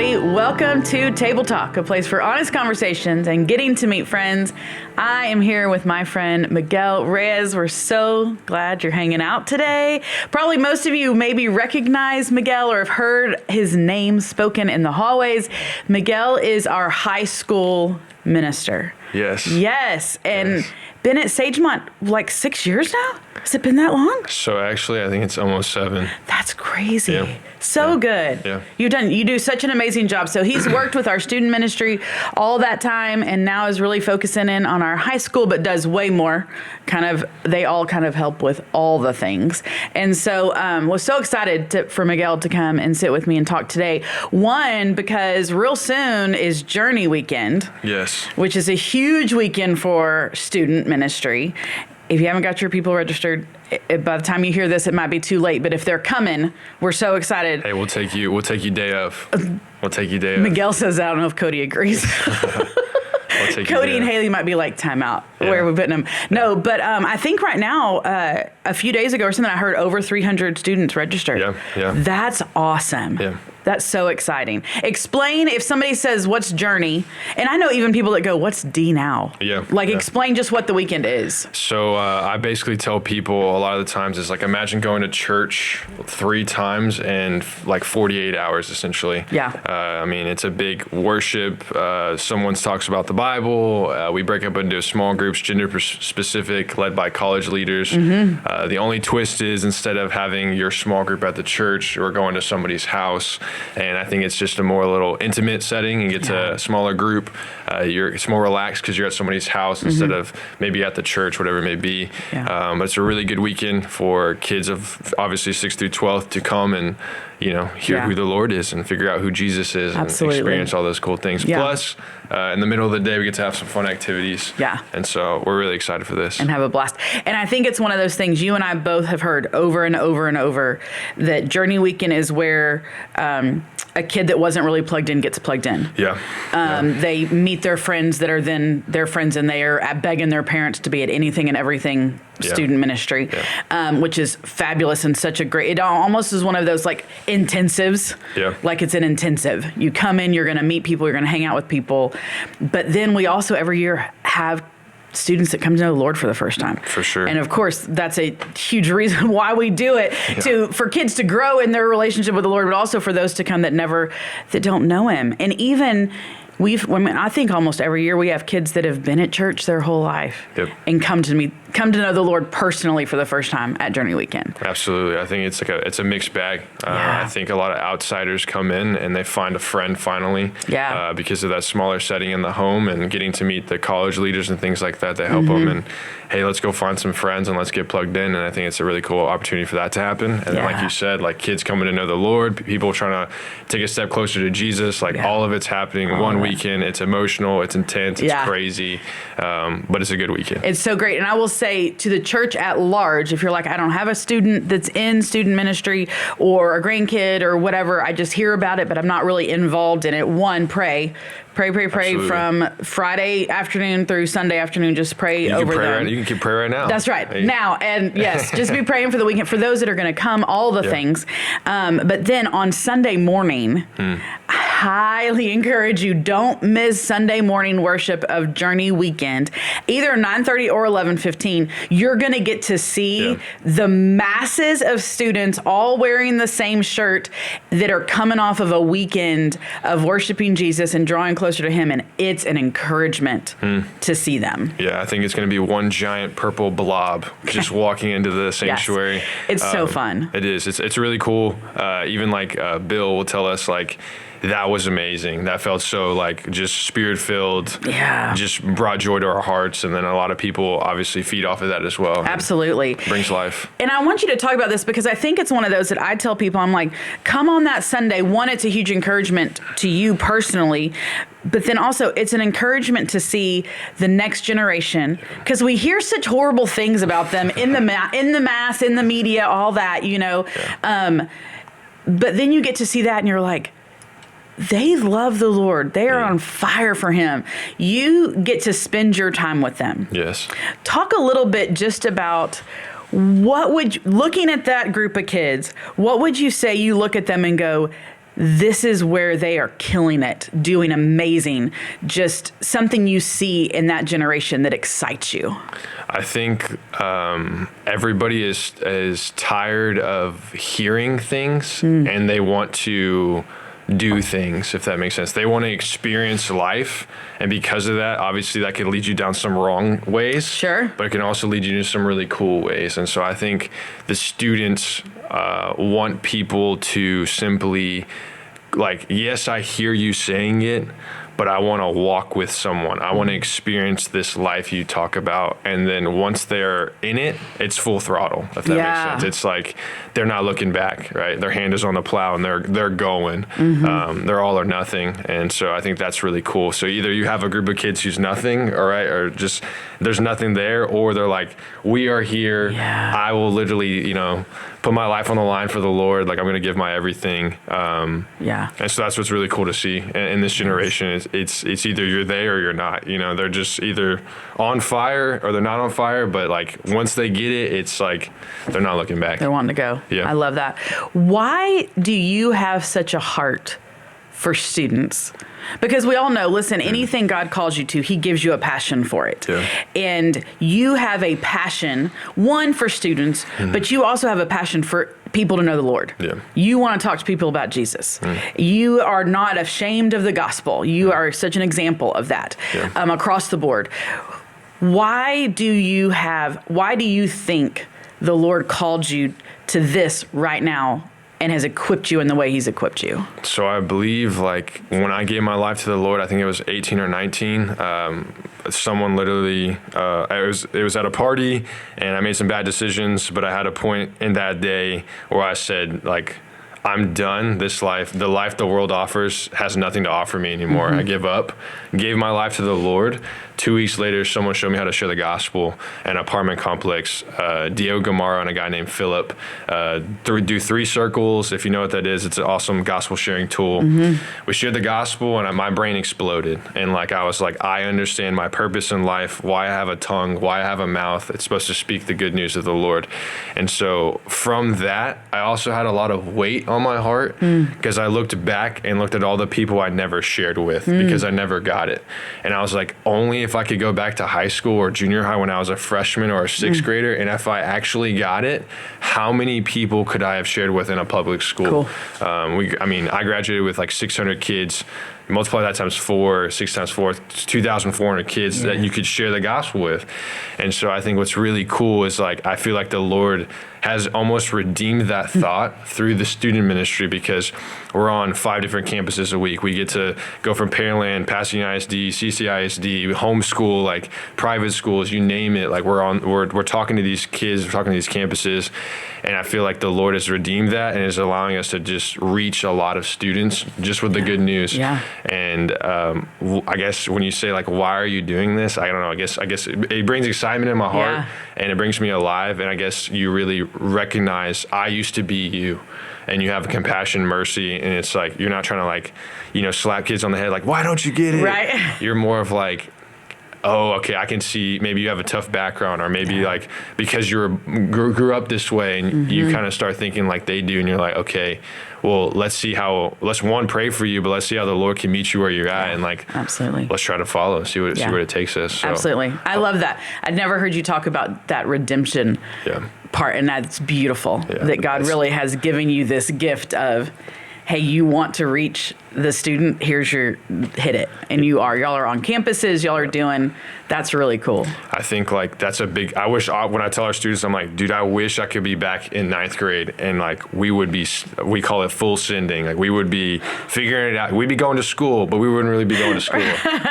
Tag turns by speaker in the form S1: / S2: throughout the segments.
S1: everybody. Welcome to Table Talk, a place for honest conversations and getting to meet friends. I am here with my friend Miguel Reyes. We're so glad you're hanging out today. Probably most of you maybe recognize Miguel or have heard his name spoken in the hallways. Miguel is our high school minister.
S2: Yes.
S1: And been at Sagemont like 6 years now? Has it been that long?
S2: So actually, I think it's almost 7.
S1: That's crazy.
S2: Yeah.
S1: Good.
S2: Yeah.
S1: You do such an amazing job. So he's worked with our student ministry all that time and now is really focusing in on our high school, but does way more. They all help with all the things. And so was so excited for Miguel to come and sit with me and talk today. One, because real soon is Journey Weekend.
S2: Yes.
S1: Which is a huge weekend for student ministry. If you haven't got your people registered, by the time you hear this, it might be too late. But if they're coming, we're so excited.
S2: Hey, we'll take you day of. We'll take you day of.
S1: Miguel says, I don't know if Cody agrees. Cody and Haley might be like, time out. Yeah. Where are we putting them? No, but I think right now, a few days ago or something, I heard over 300 students registered.
S2: Yeah.
S1: That's awesome.
S2: Yeah.
S1: That's so exciting. Explain if somebody says, what's Journey? And I know even people that go, what's D now?
S2: Yeah.
S1: Explain just what the weekend is.
S2: So I basically tell people a lot of the times is like, imagine going to church 3 times in like 48 hours, essentially.
S1: Yeah.
S2: I mean, it's a big worship. Someone talks about the Bible. We break up into small groups, gender specific, led by college leaders. Mm-hmm. The only twist is instead of having your small group at the church, we're going to somebody's house. And I think it's just a more little intimate setting and get to a smaller group. It's more relaxed because you're at somebody's house instead of maybe at the church, whatever it may be.
S1: Yeah.
S2: But it's a really good weekend for kids of obviously 6th through 12th to come and, hear who the Lord is and figure out who Jesus is.
S1: Absolutely.
S2: And experience all those cool things.
S1: Yeah.
S2: Plus, in the middle of the day, we get to have some fun activities.
S1: Yeah.
S2: And so we're really excited for this.
S1: And have a blast. And I think it's one of those things you and I both have heard over and over and over that Journey Weekend is where a kid that wasn't really plugged in gets plugged in.
S2: Yeah.
S1: They meet their friends that are then their friends, and they are begging their parents to be at anything and everything student ministry, which is fabulous and such a great, it almost is one of those like intensives, like it's an intensive. You come in, you're going to meet people, you're going to hang out with people. But then we also every year have students that come to know the Lord for the first time.
S2: For sure.
S1: And of course, that's a huge reason why we do it, for kids to grow in their relationship with the Lord, but also for those to come that don't know him. And even I think almost every year we have kids that have been at church their whole life and come to know the Lord personally for the first time at Journey Weekend.
S2: Absolutely. I think it's a mixed bag. I think a lot of outsiders come in and they find a friend finally because of that smaller setting in the home and getting to meet the college leaders and things like that. They help them and, hey, let's go find some friends and let's get plugged in. And I think it's a really cool opportunity for that to happen. And then, like you said, like kids coming to know the Lord, people trying to take a step closer to Jesus, all of it's happening one weekend. It's emotional, it's intense, it's crazy, but it's a good weekend.
S1: It's so great. And I will say to the church at large, if you're like, I don't have a student that's in student ministry or a grandkid or whatever, I just hear about it, but I'm not really involved in it. One, pray Absolutely. From Friday afternoon through Sunday afternoon. Just pray over them.
S2: You can pray right now.
S1: That's right. Now, and yes, just be praying for the weekend, for those that are going to come, all the things. But then on Sunday morning, I highly encourage you, don't miss Sunday morning worship of Journey Weekend, either 9:30 or 11:15. You're going to get to see the masses of students all wearing the same shirt that are coming off of a weekend of worshiping Jesus and drawing closer to him, and it's an encouragement to see them.
S2: Yeah, I think it's going to be one giant purple blob just walking into the sanctuary.
S1: Yes. It's so fun.
S2: It is. It's really cool. Even Bill will tell us that was amazing. That felt so just spirit filled.
S1: Yeah.
S2: Just brought joy to our hearts. And then a lot of people obviously feed off of that as well.
S1: Absolutely.
S2: Brings life.
S1: And I want you to talk about this because I think it's one of those that I tell people, I'm like, come on that Sunday. One, it's a huge encouragement to you personally, but then also it's an encouragement to see the next generation, because we hear such horrible things about them in the mass, in the media, all that, but then you get to see that and you're like, they love the Lord. They are on fire for him. You get to spend your time with them.
S2: Yes.
S1: Talk a little bit just about looking at that group of kids, what would you say you look at them and go, this is where they are killing it, doing amazing, just something you see in that generation that excites you?
S2: I think everybody is tired of hearing things, and they want to do things, if that makes sense. They want to experience life, and because of that, obviously that could lead you down some wrong ways.
S1: Sure.
S2: But it can also lead you to some really cool ways. And so I think the students want people to simply, like, yes, I hear you saying it, but I want to walk with someone. I want to experience this life you talk about. And then once they're in it, it's full throttle, if that makes sense. It's like they're not looking back, right? Their hand is on the plow and they're going. They're all or nothing. And so I think that's really cool. So either you have a group of kids who's nothing, all right, or just there's nothing there, or they're like, we are here. I will literally, put my life on the line for the Lord. Like, I'm going to give my everything. And so that's what's really cool to see in this generation. It's either you're there or you're not. They're just either on fire or they're not on fire. But like once they get it, it's like they're not looking back.
S1: They're wanting to go.
S2: Yeah.
S1: I love that. Why do you have such a heart for students? Because we all know, listen, anything God calls you to, he gives you a passion for it. Yeah. And you have a passion, one, for students, but you also have a passion for people to know the Lord. Yeah. You want to talk to people about Jesus. You are not ashamed of the gospel. You are such an example of that across the board. Why do you think the Lord called you to this right now and has equipped you in the way he's equipped you?
S2: So I believe, like, when I gave my life to the Lord, I think it was 18 or 19, someone literally, it was at a party, and I made some bad decisions, but I had a point in that day where I said, like, I'm done. This life, the life the world offers, has nothing to offer me anymore. I give up, gave my life to the Lord. 2 weeks later, someone showed me how to share the gospel in an apartment complex. Diego Gamara and a guy named Philip do 3 circles. If you know what that is, it's an awesome gospel sharing tool. We shared the gospel, and my brain exploded. And I was like, I understand my purpose in life, why I have a tongue, why I have a mouth. It's supposed to speak the good news of the Lord. And so from that, I also had a lot of weight on my heart because I looked back and looked at all the people I never shared with because I never got it. And I was like, only if I could go back to high school or junior high when I was a freshman or a 6th grader, and if I actually got it, how many people could I have shared with in a public school?
S1: Cool.
S2: I graduated with like 600 kids. Multiply that times 4, 6 times 4, 2,400 kids that you could share the gospel with. And so I think what's really cool is, like, I feel like the Lord has almost redeemed that thought through the student ministry, because we're on 5 different campuses a week. We get to go from Pearland, Pasadena ISD, CCISD, homeschool, like private schools, you name it. Like we're talking to these kids, we're talking to these campuses. And I feel like the Lord has redeemed that and is allowing us to just reach a lot of students just with the good news.
S1: Yeah.
S2: And I guess when you say, like, why are you doing this? I don't know. I guess it brings excitement in my heart and it brings me alive. And I guess you really recognize I used to be you, and you have compassion, mercy. And it's like, you're not trying to, like, slap kids on the head. Like, why don't you get it?
S1: Right.
S2: You're more of like, oh, okay, I can see maybe you have a tough background, or maybe like because you grew up this way, and you kind of start thinking like they do, and you're like, okay, well, let's one, pray for you, but let's see how the Lord can meet you where you're at, and like,
S1: absolutely,
S2: let's try to follow, see what it takes us. So.
S1: Absolutely. I love that. I'd never heard you talk about that redemption part, and that's beautiful that God really has given you this gift of, hey, you want to reach the student, here's your hit it. And y'all are on campuses, y'all are doing, that's really cool.
S2: I think like that's a big, when I tell our students, I'm like, dude, I wish I could be back in 9th grade and like we call it full sending. Like we would be figuring it out. We'd be going to school, but we wouldn't really be going to school.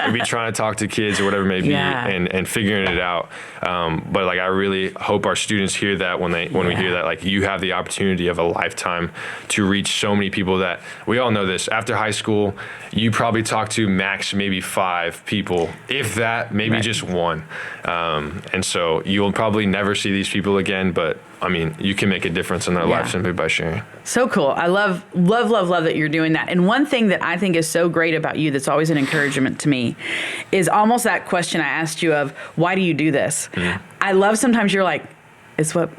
S2: We'd be trying to talk to kids or whatever it may be and figuring it out. But like, I really hope our students hear that when we hear that, like you have the opportunity of a lifetime to reach so many people that we all know this. After high school, you probably talk to max maybe 5 people, if that, maybe just 1. And so you'll probably never see these people again, but I mean, you can make a difference in their life simply by sharing.
S1: So cool. I love that you're doing that. And one thing that I think is so great about you that's always an encouragement to me is almost that question I asked you of, why do you do this? I love sometimes you're like, it's what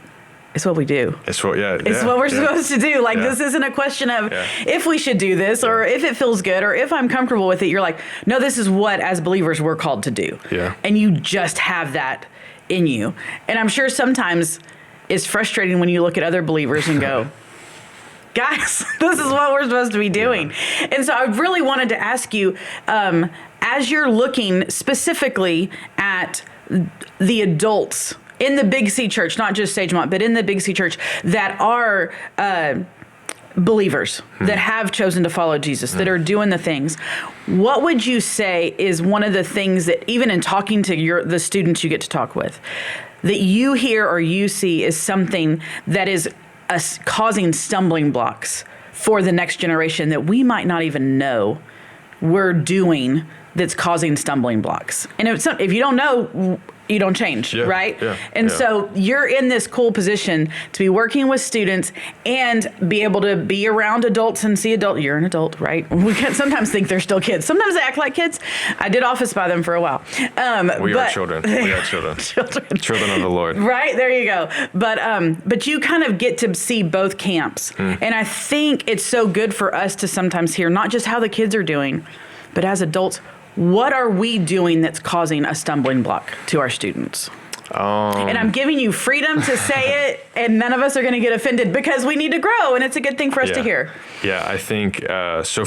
S1: it's what we do.
S2: It's what,
S1: It's what we're supposed to do. Like, this isn't a question of if we should do this or if it feels good or if I'm comfortable with it. You're like, no, this is what as believers we're called to do.
S2: Yeah.
S1: And you just have that in you. And I'm sure sometimes it's frustrating when you look at other believers and go, guys, this is what we're supposed to be doing. Yeah. And so I really wanted to ask you, as you're looking specifically at the adults in the Big C Church, not just Sagemont, but in the Big C Church that are believers, that have chosen to follow Jesus, that are doing the things, what would you say is one of the things that, even in talking to the students you get to talk with, that you hear or you see is something that is causing stumbling blocks for the next generation that we might not even know we're doing, that's causing stumbling blocks? And if you don't know, you don't change, right? Yeah, and so you're in this cool position to be working with students and be able to be around adults and see You're an adult, right? We can sometimes think they're still kids. Sometimes they act like kids. I did office by them for a while.
S2: We are children. We are children. Children of the Lord.
S1: Right, there you go. But you kind of get to see both camps. And I think it's so good for us to sometimes hear not just how the kids are doing, but as adults, what are we doing that's causing a stumbling block to our students? And I'm giving you freedom to say it, and none of us are going to get offended because we need to grow, and it's a good thing for us to hear.
S2: Yeah, I think so.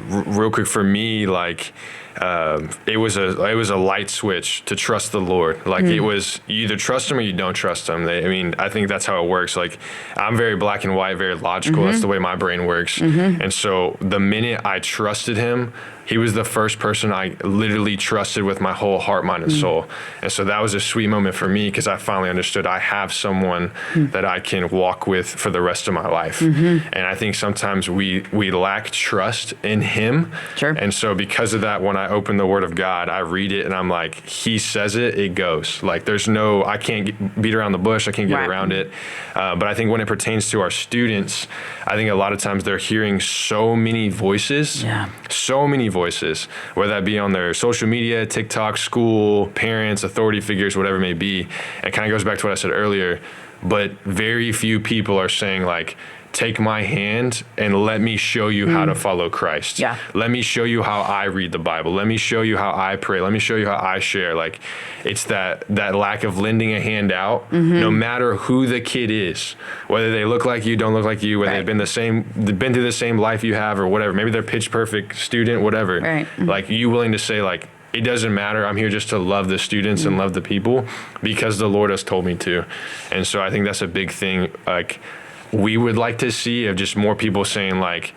S2: Real quick for me, like it was a light switch to trust the Lord. Like it was, you either trust Him or you don't trust Him. I think that's how it works. Like I'm very black and white, very logical. That's the way my brain works. And so the minute I trusted Him, He was the first person I literally trusted with my whole heart, mind, and soul. And so that was a sweet moment for me because I finally understood I have someone that I can walk with for the rest of my life. And I think sometimes we lack trust in Him.
S1: Sure.
S2: And so because of that, when I open the Word of God, I read it and I'm like, He says it, it goes. Like I can't beat around the bush. I can't get around it. But I think when it pertains to our students, I think a lot of times they're hearing so many voices, voices, whether that be on their social media, TikTok, school, parents, authority figures, whatever it may be. And it kind of goes back to what I said earlier, but very few people are saying like, take my hand and let me show you how to follow Christ.
S1: Yeah.
S2: Let me show you how I read the Bible. Let me show you how I pray. Let me show you how I share. Like it's that lack of lending a hand out, no matter who the kid is, whether they look like you, don't look like you, whether they've been through the same life you have or whatever. Maybe they're pitch perfect student, whatever. Right. Like you willing to say like, it doesn't matter. I'm here just to love the students and love the people because the Lord has told me to. And so I think that's a big thing. Like, we would like to see of just more people saying like,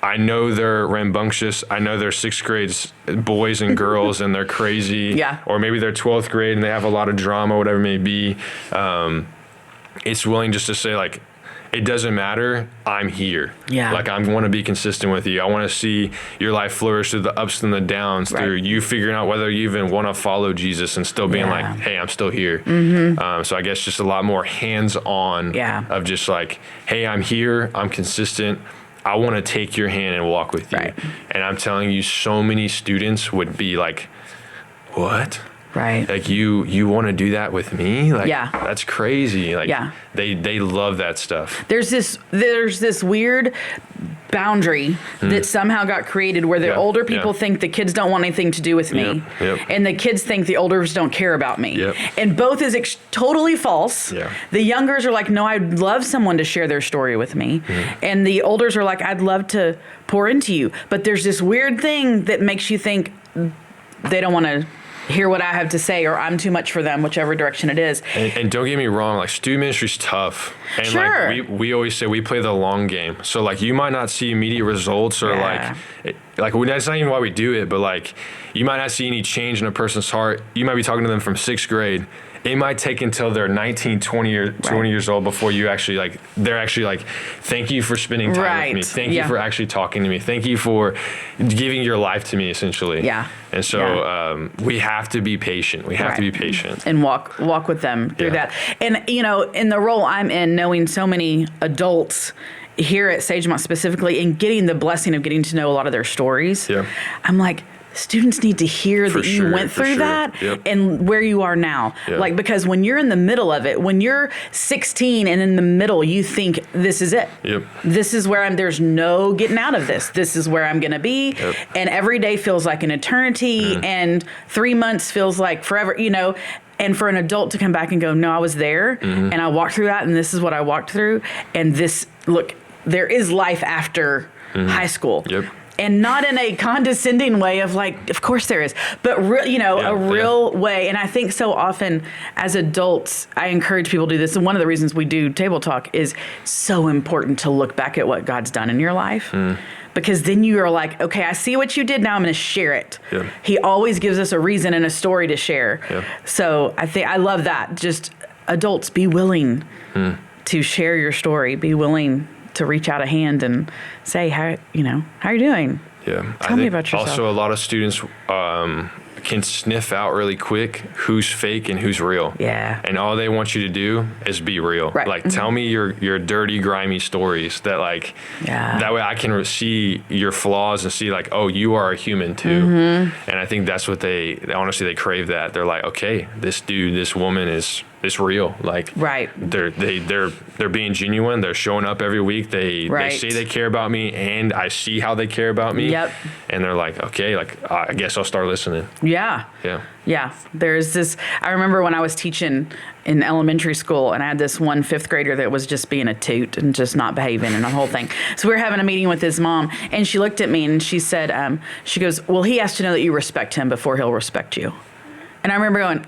S2: I know they're rambunctious. I know they're sixth grade boys and girls and they're crazy. Or maybe they're 12th grade and they have a lot of drama, whatever it may be. It's willing just to say like, it doesn't matter. I'm here. Like I want to be consistent with you. I want to see your life flourish through the ups and the downs, through you figuring out whether you even want to follow Jesus and still being like, hey, I'm still here. So I guess just a lot more hands-on of just like, hey, I'm here. I'm consistent. I want to take your hand and walk with you. And I'm telling you, so many students would be like, what? Like you want to do that with me? Like that's crazy. Like they love that stuff.
S1: There's this weird boundary that somehow got created where the older people think the kids don't want anything to do with me. And the kids think the elders don't care about me. And both is totally false. The youngers are like, no, I'd love someone to share their story with me. And the elders are like, I'd love to pour into you. But there's this weird thing that makes you think they don't want to hear what I have to say, or I'm too much for them, whichever direction it is.
S2: And don't get me wrong, like student ministry's tough. And like we always say we play the long game. So like you might not see immediate results or that's not even why we do it, but like you might not see any change in a person's heart. You might be talking to them from sixth grade. It might take until they're 19, 20 years old before you actually they're actually thank you for spending time with me. Thank you for actually talking to me. Thank you for giving your life to me, essentially. And so we have to be patient. We have to be patient.
S1: And walk with them through that. And, in the role I'm in, knowing so many adults here at Sagemont specifically and getting the blessing of getting to know a lot of their stories, I'm like, students need to hear that you went through that and where you are now. Like, because when you're in the middle of it, when you're 16 and in the middle, you think this is it. This is where there's no getting out of this. This is where I'm going to be. And every day feels like an eternity and 3 months feels like forever, you know. And for an adult to come back and go, no, I was there and I walked through that and this is what I walked through. And this, look, there is life after high school. And not in a condescending way of like, of course there is, but real way. And I think so often as adults, I encourage people to do this. And one of the reasons we do Table Talk is so important to look back at what God's done in your life. Because then you are like, okay, I see what you did. Now I'm going to share it. He always gives us a reason and a story to share. So I love that. Just adults, be willing to share your story. Be willing to reach out a hand and say, how are you doing? Tell me about yourself.
S2: Also, a lot of students can sniff out really quick who's fake and who's real. And all they want you to do is be real. Like, tell me your dirty, grimy stories that that way I can see your flaws and see like, oh, you are a human too. And I think that's what they crave that. They're like, okay, this woman is real. Like, they're being genuine. They're showing up every week. They say they care about me, and I see how they care about me. And they're like, okay, like I guess I'll start listening.
S1: There's this. I remember when I was teaching in elementary school, and I had this one 5th grader that was just being a toot and just not behaving and the whole thing. So we were having a meeting with his mom, and she looked at me and she said, she goes, well, he has to know that you respect him before he'll respect you. And I remember going,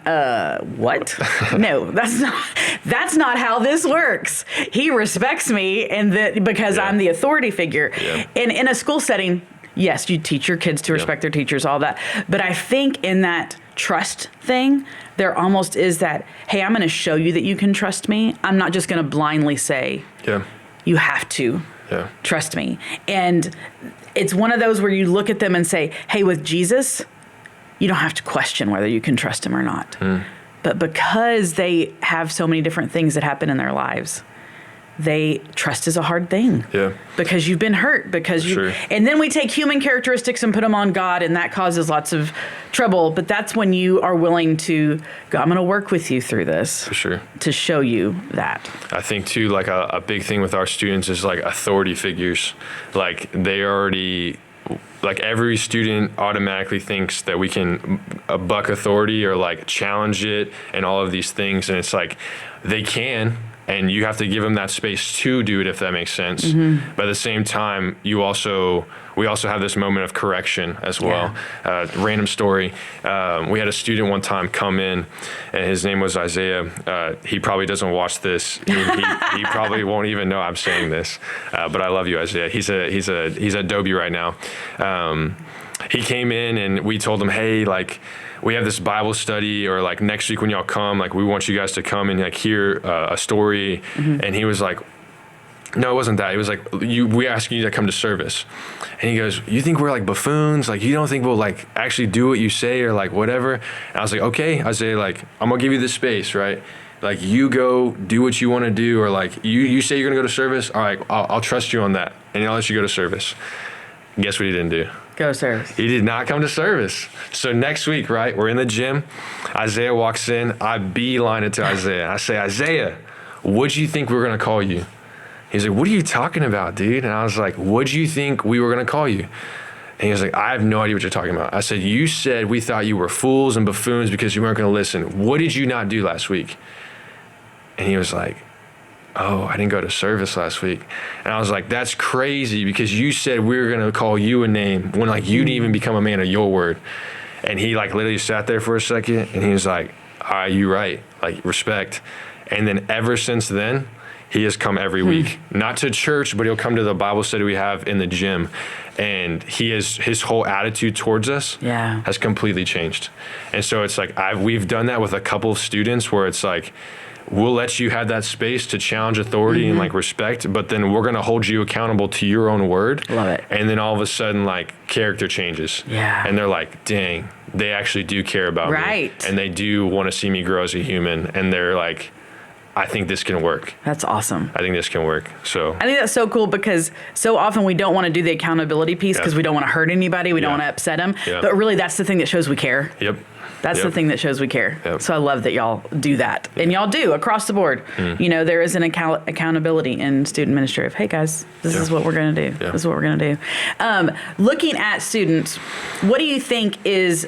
S1: what? No, that's not how this works. He respects me because I'm the authority figure. And in a school setting, yes, you teach your kids to respect their teachers, all that. But I think in that trust thing, there almost is that, hey, I'm going to show you that you can trust me. I'm not just going to blindly say, you have to trust me. And it's one of those where you look at them and say, hey, with Jesus, you don't have to question whether you can trust him or not. But because they have so many different things that happen in their lives, trust is a hard thing. Because you've been hurt. And then we take human characteristics and put them on God, and that causes lots of trouble. But that's when you are willing to go, I'm going to work with you through this. To show you that.
S2: I think too, like a big thing with our students is like authority figures. Like like every student automatically thinks that we can buck authority or like challenge it and all of these things. And it's like, they can, and you have to give them that space to do it, if that makes sense. But at the same time, we also have this moment of correction as well. Random story. We had a student one time come in, and his name was Isaiah. He probably doesn't watch this. He probably won't even know I'm saying this. But I love you, Isaiah. He's at Dobie right now. He came in, and we told him, hey, like, we have this Bible study, or like next week when y'all come, like we want you guys to come and like hear a story. And he was like, no, it wasn't that. He was like, we asked you to come to service. And he goes, you think we're like buffoons? Like, you don't think we'll like actually do what you say or like whatever? And I was like, okay. I say, like, I'm gonna give you this space, right? Like, you go do what you want to do, or like you say you're gonna go to service. All right, I'll trust you on that, and I'll let you go to service. Guess what he didn't do?
S1: Go to service.
S2: He did not come to service. So next week, right, we're in the gym. Isaiah walks in. I beeline it to Isaiah. I say, Isaiah, what'd you think we were going to call you? He's like, what are you talking about, dude? And I was like, what'd you think we were going to call you? And he was like, I have no idea what you're talking about. I said, you said we thought you were fools and buffoons because you weren't going to listen. What did you not do last week? And he was like, oh, I didn't go to service last week. And I was like, that's crazy, because you said we were going to call you a name when like you didn't even become a man of your word. And he like literally sat there for a second, and he was like, all right, you're right. Like, respect. And then ever since then, he has come every week, not to church, but he'll come to the Bible study we have in the gym. And his whole attitude towards us has completely changed. And so it's like, we've done that with a couple of students where it's like, we'll let you have that space to challenge authority and like respect, but then we're going to hold you accountable to your own word.
S1: Love it.
S2: And then all of a sudden, like, character changes. And they're like, dang, they actually do care about me. And they do want to see me grow as a human. And they're like, I think this can work.
S1: That's awesome.
S2: I think this can work. So
S1: I think that's so cool because so often we don't want to do the accountability piece because we don't want to hurt anybody. We don't want to upset them. Yeah. But really, that's the thing that shows we care.
S2: Yep.
S1: That's the thing that shows we care.
S2: Yep.
S1: So I love that y'all do that. And y'all do across the board. You know, there is an accountability in student ministry of, hey guys, this is what we're going to do. This is what we're going to do. Looking at students, what do you think is,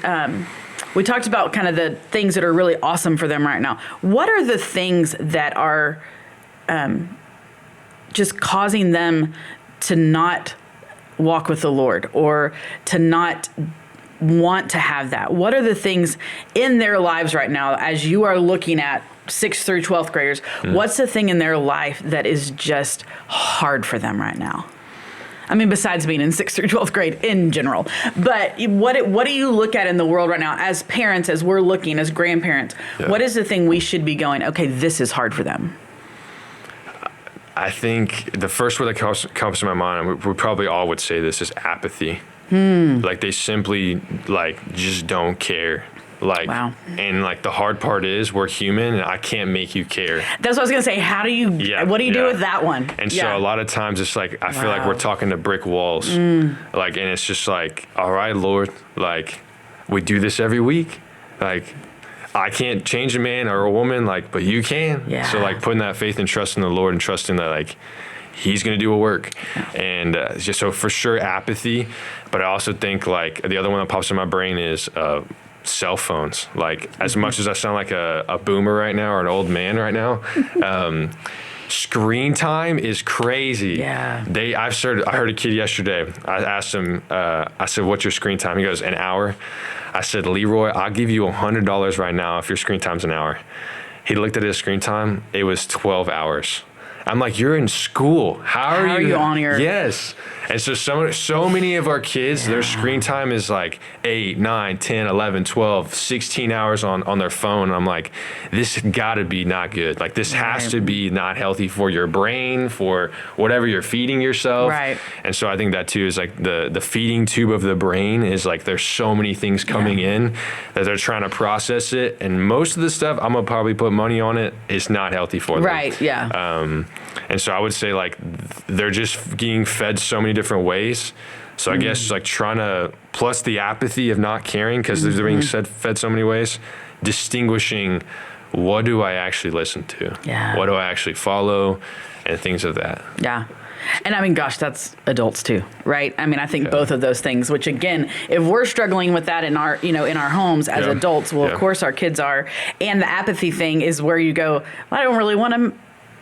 S1: we talked about kind of the things that are really awesome for them right now. What are the things that are just causing them to not walk with the Lord or to not want to have that? What are the things in their lives right now as you are looking at 6th through 12th graders? What's the thing in their life that is just hard for them right now? I mean, besides being in 6th through 12th grade in general, but what do you look at in the world right now as parents, as we're looking, as grandparents? What is the thing we should be going, okay, this is hard for them?
S2: I think the first word that comes to my mind, and we probably all would say this, is apathy. Like they simply just don't care. And the hard part is we're human and I can't make you care.
S1: That's what I was going to say. How do you, what do you do with that one?
S2: And so a lot of times it's I feel like we're talking to brick walls. And it's just all right, Lord, we do this every week. I can't change a man or a woman, but you can. Yeah. So putting that faith and trust in the Lord and trusting that He's going to do a work. And just so for sure apathy, but I also think the other one that pops in my brain is cell phones. As much as I sound like a boomer right now or an old man right now, screen time is crazy.
S1: Yeah.
S2: I heard a kid yesterday. I asked him, I said, what's your screen time? He goes, an hour. I said, Leroy, I'll give you $100 right now if your screen time's an hour. He looked at his screen time. It was 12 hours. I'm like, you're in school. How are you
S1: on your...
S2: Yes. And so many of our kids, their screen time is 8, 9, 10, 11, 12, 16 hours on their phone. And I'm like, this got to be not good. This has to be not healthy for your brain, for whatever you're feeding yourself.
S1: Right.
S2: And so I think that too is the feeding tube of the brain is there's so many things coming in that they're trying to process it. And most of the stuff, I'm going to probably put money on it, is not healthy for them.
S1: Right, yeah.
S2: And so I would say they're just getting fed so many different ways. So I guess trying to, plus the apathy of not caring because they're being fed so many ways, distinguishing what do I actually listen to?
S1: Yeah.
S2: What do I actually follow? And things of that.
S1: Yeah. And I mean, gosh, that's adults too, right? I mean, I think both of those things, which again, if we're struggling with that in our, in our homes as adults, well, of course our kids are. And the apathy thing is where you go, well, I don't really want to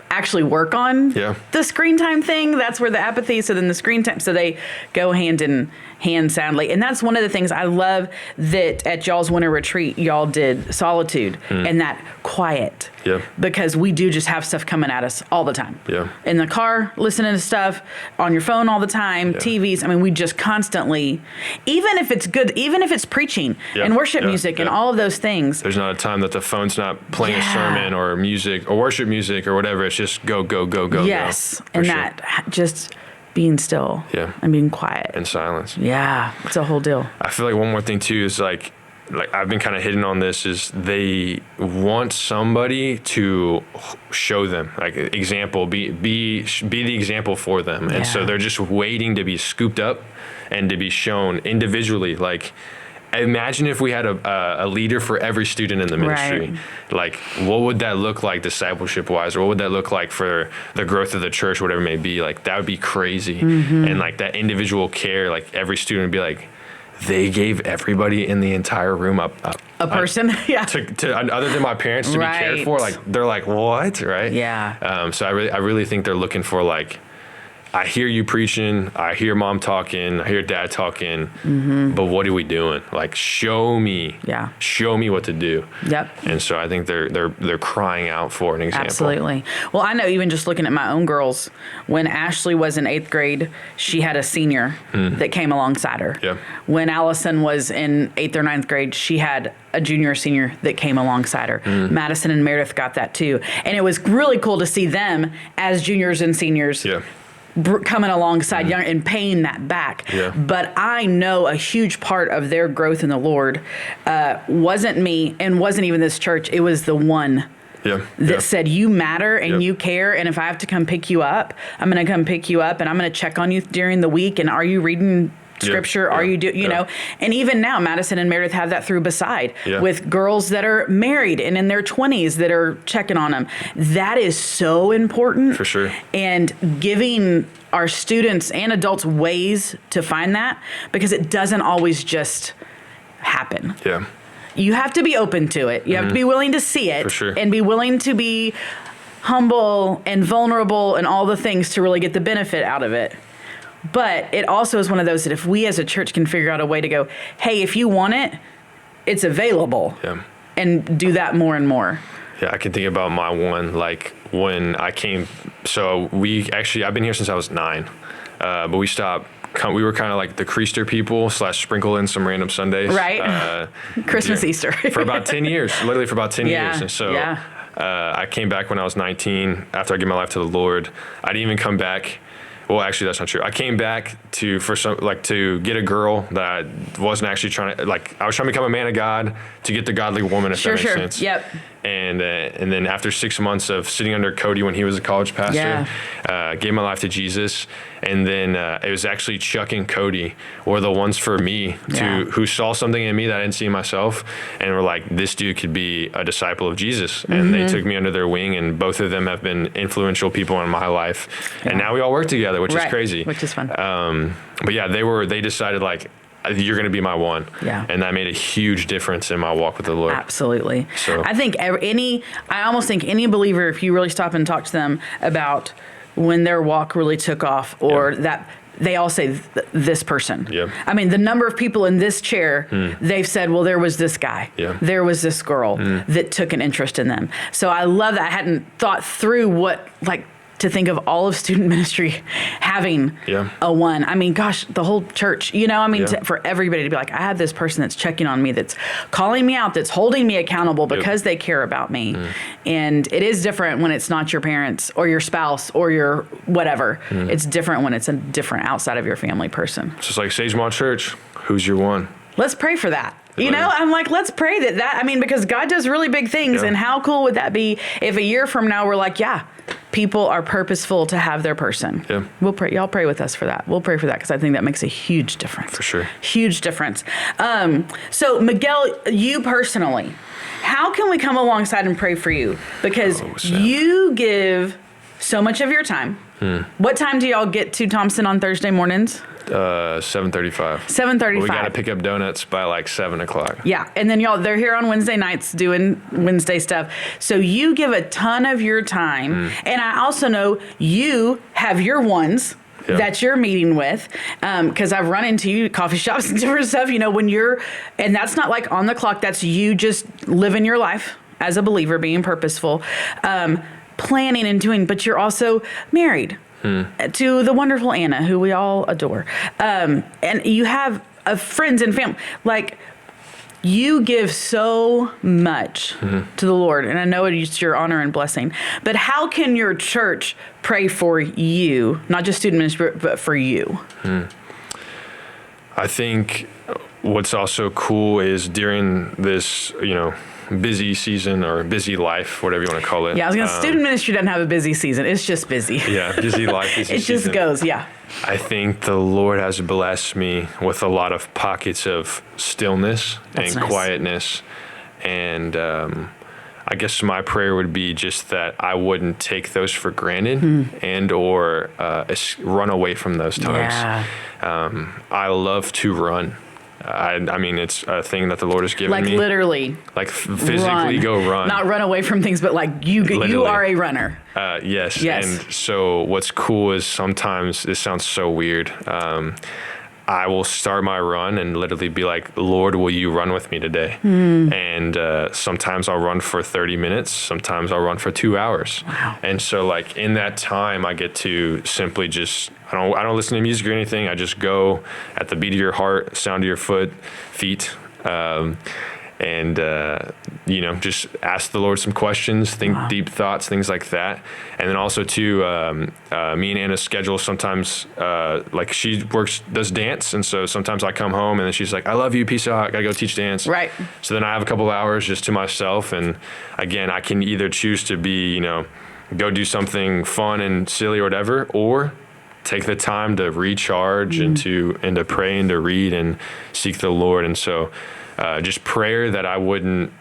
S1: actually work on the screen time thing. That's where the apathy, so then the screen time, so they go hand in hand soundly. And that's one of the things I love that at y'all's winter retreat, y'all did solitude and that quiet.
S2: Yeah.
S1: Because we do just have stuff coming at us all the time.
S2: Yeah.
S1: In the car, listening to stuff, on your phone all the time, TVs. I mean, we just constantly, even if it's good, even if it's preaching and worship music and all of those things.
S2: There's not a time that the phone's not playing a sermon or music or worship music or whatever. It's just go, go, go, go,
S1: yes.
S2: go.
S1: And that just being still and being quiet.
S2: And silence.
S1: Yeah. It's a whole deal.
S2: I feel like one more thing too is I've been kind of hitting on this is they want somebody to show them example, be the example for them. And so they're just waiting to be scooped up and to be shown individually. Imagine if we had a leader for every student in the ministry. Right. What would that look like discipleship wise, or what would that look like for the growth of the church, whatever it may be? That would be crazy. And that individual care, every student would be they gave everybody in the entire room a
S1: person,
S2: to other than my parents to be cared for. They're what, right?
S1: Yeah.
S2: So I really think they're looking for I hear you preaching, I hear mom talking, I hear dad talking, but what are we doing? Show me what to do. Yep. And so I think they're crying out for an example.
S1: Absolutely. Well, I know even just looking at my own girls, when Ashley was in 8th grade, she had a senior that came alongside her.
S2: Yeah.
S1: When Allison was in 8th or 9th grade, she had a junior or senior that came alongside her. Madison and Meredith got that too. And it was really cool to see them as juniors and seniors. Yeah. Coming alongside young and paying that back. Yeah. But I know a huge part of their growth in the Lord wasn't me and wasn't even this church. It was the one that said you matter and you care. And if I have to come pick you up, I'm going to come pick you up and I'm going to check on you during the week. And are you reading scripture? Are you you know? And even now, Madison and Meredith have that through Beside with girls that are married and in their 20s that are checking on them. That is so important.
S2: For sure.
S1: And giving our students and adults ways to find that, because it doesn't always just happen.
S2: Yeah.
S1: You have to be open to it. You have to be willing to see it.
S2: For sure.
S1: And be willing to be humble and vulnerable and all the things to really get the benefit out of it. But it also is one of those that if we as a church can figure out a way to go, hey, if you want it, it's available.
S2: Yeah.
S1: And do that more and more.
S2: Yeah, I can think about my one, like when I came, so I've been here since I was 9, but we stopped. We were kind of like the Creaster people / sprinkle in some random Sundays.
S1: Right. Christmas, Easter.
S2: For about 10 years, literally for about 10
S1: Yeah,
S2: years. And so
S1: yeah.
S2: I came back when I was 19 after I gave my life to the Lord. I didn't even come back. Well, actually, that's not true. I came back to get a girl that I wasn't actually trying to, I was trying to become a man of God to get the godly woman, if that makes sense.
S1: Yep.
S2: And then after 6 months of sitting under Cody when he was a college pastor, gave my life to Jesus. And then it was actually Chuck and Cody were the ones for me who saw something in me that I didn't see in myself, and were like, this dude could be a disciple of Jesus. And they took me under their wing, and both of them have been influential people in my life. And now we all work together, which is crazy.
S1: Which is fun.
S2: But yeah, they decided you're going to be my one.
S1: Yeah.
S2: And that made a huge difference in my walk with the Lord.
S1: Absolutely.
S2: So
S1: I think I almost think any believer, if you really stop and talk to them about when their walk really took off, or that they all say this person.
S2: Yeah.
S1: I mean, the number of people in this chair, they've said, well, there was this guy, there was this girl that took an interest in them. So I love that. I hadn't thought through to think of all of student ministry having a one. I mean, gosh, the whole church, for everybody to be like, I have this person that's checking on me, that's calling me out, that's holding me accountable because they care about me. And it is different when it's not your parents or your spouse or your whatever. It's different when it's a different outside of your family person.
S2: It's just like Sagemont Church. Who's your one?
S1: Let's pray for that. I'm like, let's pray because God does really big things. And how cool would that be if a year from now we're like, people are purposeful to have their person.
S2: Yeah.
S1: We'll pray. Y'all pray with us for that. We'll pray for that because I think that makes a huge difference.
S2: For sure.
S1: Huge difference. So Miguel, you personally, how can we come alongside and pray for you? Because you give so much of your time. What time do y'all get to Thompson on Thursday mornings?
S2: 7:35.
S1: 7:35.
S2: We got to pick up donuts by 7 o'clock.
S1: Yeah. And then they're here on Wednesday nights doing Wednesday stuff. So you give a ton of your time. And I also know you have your ones that you're meeting with. Because I've run into you at coffee shops and different stuff, and that's not like on the clock. That's you just living your life as a believer, being purposeful, planning and doing, but you're also married. To the wonderful Anna, who we all adore. And you have friends and family. You give so much to the Lord, and I know it's your honor and blessing. But how can your church pray for you, not just student ministry, but for you?
S2: I think what's also cool is during this, busy season or busy life, whatever you want to call it.
S1: Yeah, I was going to student ministry doesn't have a busy season. It's just busy.
S2: Yeah, busy life, busy season.
S1: It just goes,
S2: I think the Lord has blessed me with a lot of pockets of stillness and quietness. And I guess my prayer would be just that I wouldn't take those for granted and or run away from those times.
S1: Yeah.
S2: I love to run. I mean, it's a thing that the Lord has given me.
S1: Literally.
S2: Physically go run.
S1: Not run away from things, but you are a runner.
S2: Yes. And so what's cool is sometimes, this sounds so weird, I will start my run and literally be like, Lord, will you run with me today? And sometimes I'll run for 30 minutes. Sometimes I'll run for 2 hours.
S1: Wow.
S2: And so in that time, I get to simply just, I don't listen to music or anything. I just go at the beat of your heart, sound of your feet. and just ask the Lord some questions, think deep thoughts, things like that. And then also too, me and Anna schedule sometimes, like she does dance. And so sometimes I come home and then she's like, I love you, peace out, I gotta go teach dance.
S1: Right.
S2: So then I have a couple of hours just to myself. And again, I can either choose to be, go do something fun and silly or whatever, or take the time to recharge and to pray and to read and seek the Lord. And so just prayer that I wouldn't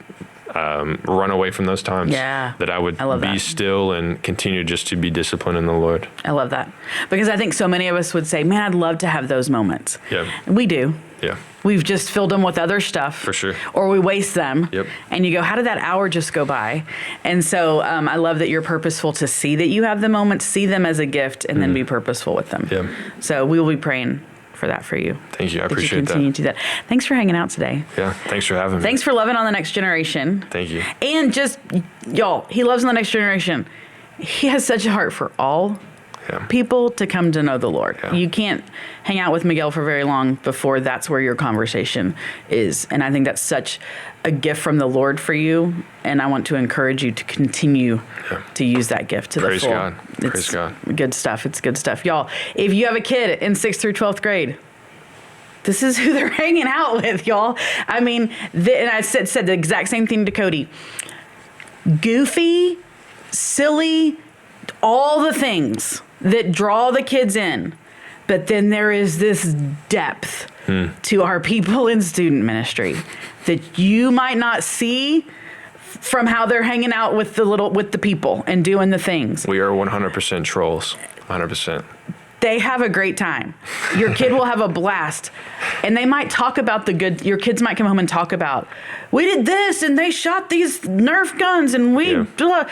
S2: run away from those times.
S1: Yeah.
S2: That I would be still and continue just to be disciplined in the Lord.
S1: I love that. Because I think so many of us would say, man, I'd love to have those moments.
S2: Yeah.
S1: We do.
S2: Yeah.
S1: We've just filled them with other stuff.
S2: For sure.
S1: Or we waste them.
S2: Yep.
S1: And you go, how did that hour just go by? And so I love that you're purposeful to see that you have the moments, see them as a gift, and then be purposeful with them.
S2: Yeah.
S1: So we will be praying for that for you.
S2: Thank you. I appreciate
S1: you continue to do that. Thanks for hanging out today.
S2: Yeah. Thanks for having me.
S1: Thanks for loving on the next generation.
S2: Thank you.
S1: And just, y'all, he loves on the next generation. He has such a heart for all people to come to know the Lord. Yeah. You can't hang out with Miguel for very long before that's where your conversation is. And I think that's such a gift from the Lord for you. And I want to encourage you to continue to use that gift to the full.
S2: God. Praise God.
S1: Good stuff. It's good stuff. Y'all, if you have a kid in 6th through 12th grade, this is who they're hanging out with, y'all. I mean, and I said the exact same thing to Cody. Goofy, silly, all the things that draw the kids in. But then there is this depth to our people in student ministry that you might not see from how they're hanging out with the people and doing the things.
S2: We are 100% trolls. 100%.
S1: They have a great time. Your kid will have a blast. And they might talk about your kids might come home and talk about, we did this and they shot these Nerf guns and blah.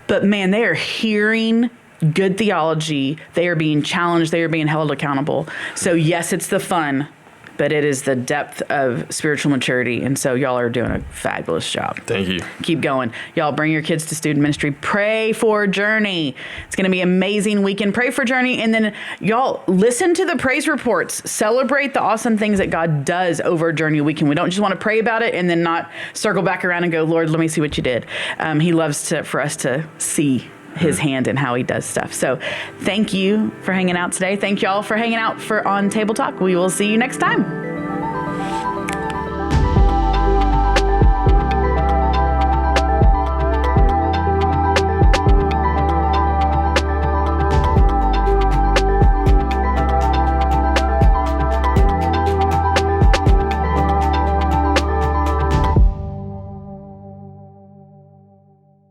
S1: But man, they are hearing good theology. They are being challenged. They are being held accountable. So yes, it's the fun, but it is the depth of spiritual maturity. And so y'all are doing a fabulous job.
S2: Thank you.
S1: Keep going. Y'all bring your kids to student ministry. Pray for Journey. It's going to be an amazing weekend. Pray for Journey. And then y'all listen to the praise reports. Celebrate the awesome things that God does over Journey weekend. We don't just want to pray about it and then not circle back around and go, Lord, let me see what you did. He loves for us to see his hand and how he does stuff. So thank you for hanging out today. Thank y'all for hanging out on Table Talk. We will see you next time.